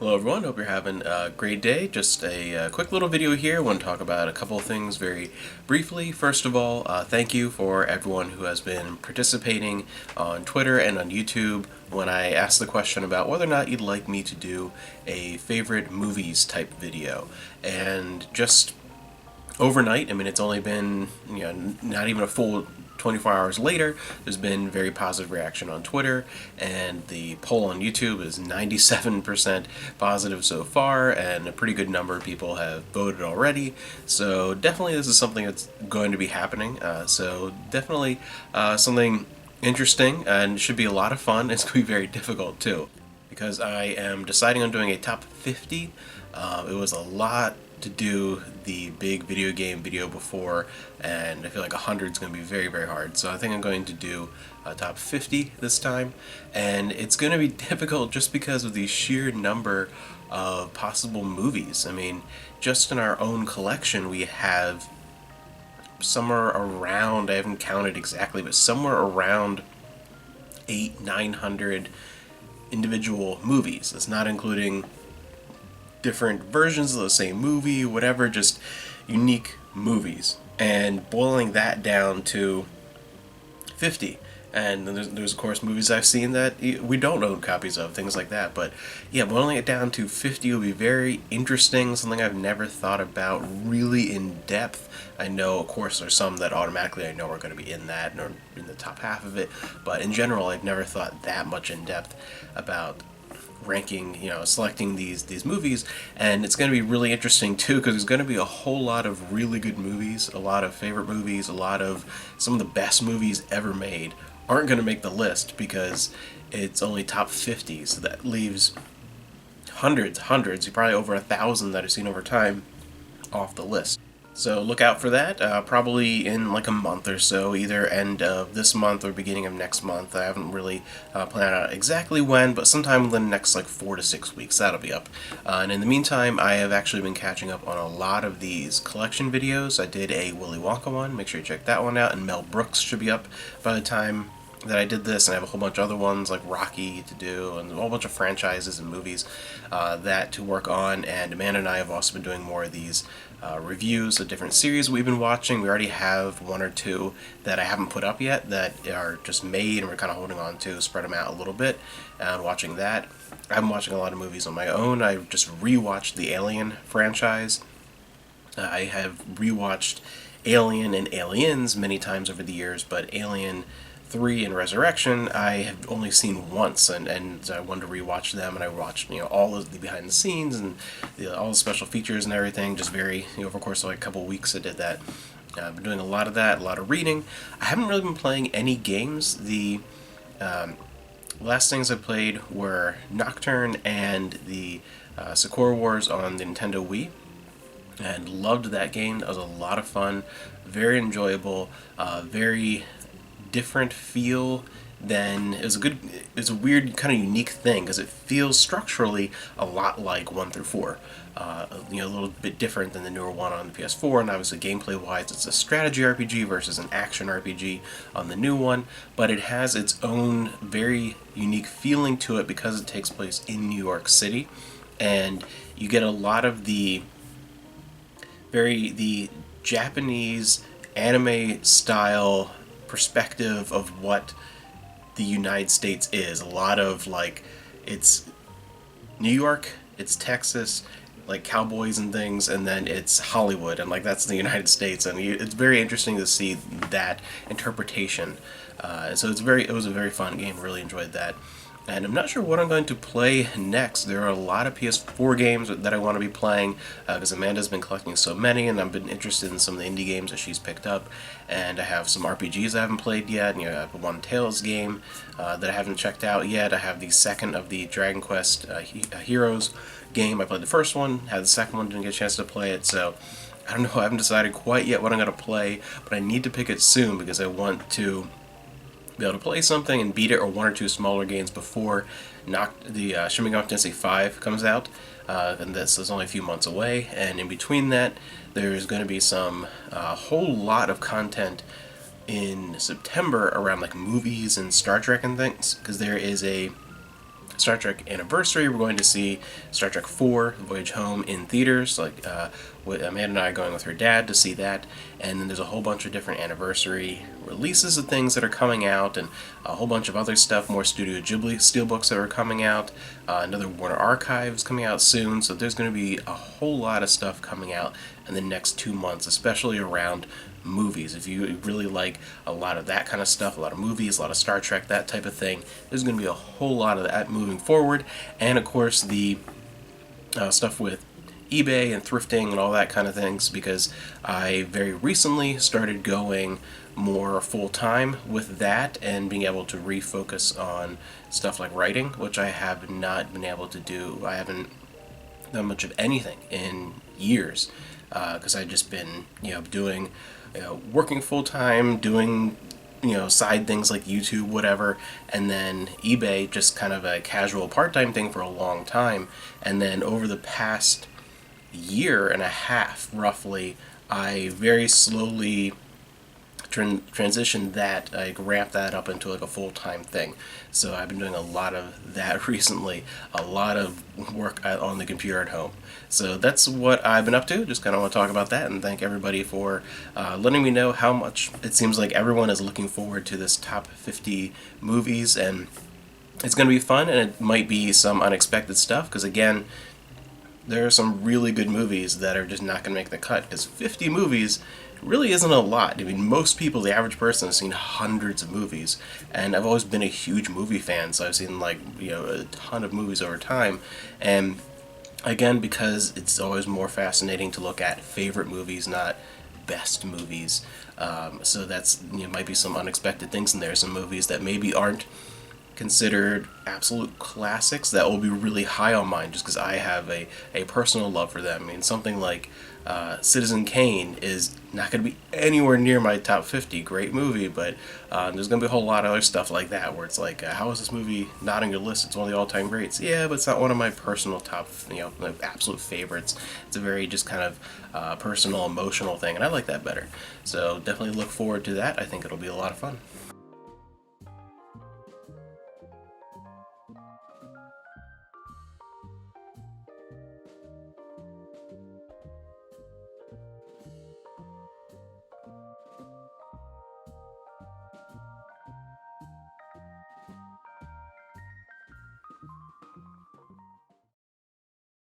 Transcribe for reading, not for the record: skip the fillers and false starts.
Hello everyone, hope you're having a great day. Just a quick little video here. I want to talk about a couple of things very briefly. First of all, thank you for everyone who has been participating on Twitter and on YouTube when I asked the question about whether or not you'd like me to do a favorite movies type video. And just overnight, I mean, it's only been, not even a full 24 hours later, there's been very positive reaction on Twitter, and the poll on YouTube is 97% positive so far, and a pretty good number of people have voted already. So definitely this is something that's going to be happening. So definitely something interesting, and should be a lot of fun. It's going to be very difficult too, because I am deciding on doing a top 50. It was a lot to do the big video game video before, and I feel like 100 is going to be very, very hard. So I think I'm going to do a top 50 this time, and it's going to be difficult just because of the sheer number of possible movies. I mean, just in our own collection, we have somewhere around, I haven't counted exactly, but somewhere around 900 individual movies. It's not including different versions of the same movie, whatever, just unique movies. And boiling that down to 50. And then there's of course movies I've seen that we don't own copies of, things like that. But yeah, boiling it down to 50 will be very interesting, something I've never thought about really in depth. I know, of course, there's some that automatically I know are going to be in that, or in the top half of it. But in general, I've never thought that much in depth about ranking, selecting these movies. And it's going to be really interesting too, because there's going to be a whole lot of really good movies, a lot of favorite movies, a lot of some of the best movies ever made aren't going to make the list because it's only top 50, so that leaves hundreds, probably over 1,000 that I've seen over time off the list. So look out for that, probably in like a month or so, either end of this month or beginning of next month. I haven't really planned out exactly when, but sometime within the next like 4 to 6 weeks, that'll be up. And in the meantime, I have actually been catching up on a lot of these collection videos. I did a Willy Wonka one, make sure you check that one out, and Mel Brooks should be up by the time that I did this, and I have a whole bunch of other ones like Rocky to do, and a whole bunch of franchises and movies that to work on. And Amanda and I have also been doing more of these reviews of different series we've been watching. We already have one or two that I haven't put up yet that are just made, and we're kind of holding on to, spread them out a little bit, and watching that. I'm watching a lot of movies on my own. I just rewatched the Alien franchise. I have rewatched Alien and Aliens many times over the years, but Alien 3 and Resurrection I have only seen once, and I wanted to rewatch them, and I watched all of the behind the scenes and all the special features and everything. Just very over the course of like a couple of weeks I did that. I've been doing a lot of that, a lot of reading. I haven't really been playing any games. The last things I played were Nocturne and the Sakura Wars on the Nintendo Wii, and loved that game. That was a lot of fun, very enjoyable, very different feel than it was a weird kind of unique thing because it feels structurally a lot like 1 through 4, a little bit different than the newer one on the PS4, and obviously gameplay wise it's a strategy RPG versus an action RPG on the new one, but it has its own very unique feeling to it because it takes place in New York City, and you get a lot of the Japanese anime style perspective of what the United States is. A lot of like, it's New York, it's Texas, like cowboys and things, and then it's Hollywood, and like that's the United States, and it's very interesting to see that interpretation. So it was a very fun game. Really enjoyed that. And I'm not sure what I'm going to play next. There are a lot of PS4 games that I want to be playing because Amanda's been collecting so many, and I've been interested in some of the indie games that she's picked up. And I have some RPGs I haven't played yet. I have one Tales game that I haven't checked out yet. I have the second of the Dragon Quest Heroes game. I played the first one, had the second one, didn't get a chance to play it. So I don't know. I haven't decided quite yet what I'm going to play, but I need to pick it soon because I want to be able to play something and beat it, or one or two smaller games before the Shin Megami Tensei 5 comes out, and this is only a few months away. And in between that, there's going to be some whole lot of content in September around like movies and Star Trek and things, because there is a Star Trek anniversary, we're going to see Star Trek 4, Voyage Home, in theaters. Like, Amanda and I are going with her dad to see that. And then there's a whole bunch of different anniversary releases of things that are coming out, and a whole bunch of other stuff, more Studio Ghibli steelbooks that are coming out. Another Warner Archive is coming out soon. So there's going to be a whole lot of stuff coming out in the next 2 months, especially around movies. If you really like a lot of that kind of stuff, a lot of movies, a lot of Star Trek, that type of thing, there's going to be a whole lot of that moving forward. And of course, the stuff with eBay and thrifting and all that kind of things, because I very recently started going more full time with that and being able to refocus on stuff like writing, which I have not been able to do. I haven't done much of anything in years because I've just been, doing, working full time, doing, side things like YouTube, whatever, and then eBay, just kind of a casual part-time thing for a long time. And then over the past year and a half, roughly, I very slowly transition that, like, ramp that up into like a full-time thing. So I've been doing a lot of that recently, a lot of work on the computer at home. So that's what I've been up to. Just kind of want to talk about that and thank everybody for letting me know how much it seems like everyone is looking forward to this top 50 movies. And it's going to be fun, and it might be some unexpected stuff because, again, there are some really good movies that are just not going to make the cut, because 50 movies really isn't a lot. I mean, most people, the average person, has seen hundreds of movies, and I've always been a huge movie fan, so I've seen, like, a ton of movies over time. And again, because it's always more fascinating to look at favorite movies, not best movies. So that's, might be some unexpected things in there. Some movies that maybe aren't considered absolute classics that will be really high on mine just because I have a personal love for them. I mean, something like Citizen Kane is not going to be anywhere near my top 50. Great movie, but there's going to be a whole lot of other stuff like that where it's like, how is this movie not on your list? It's one of the all-time greats. Yeah, but it's not one of my personal top, like, absolute favorites. It's a very just kind of personal, emotional thing, and I like that better. So definitely look forward to that. I think it'll be a lot of fun.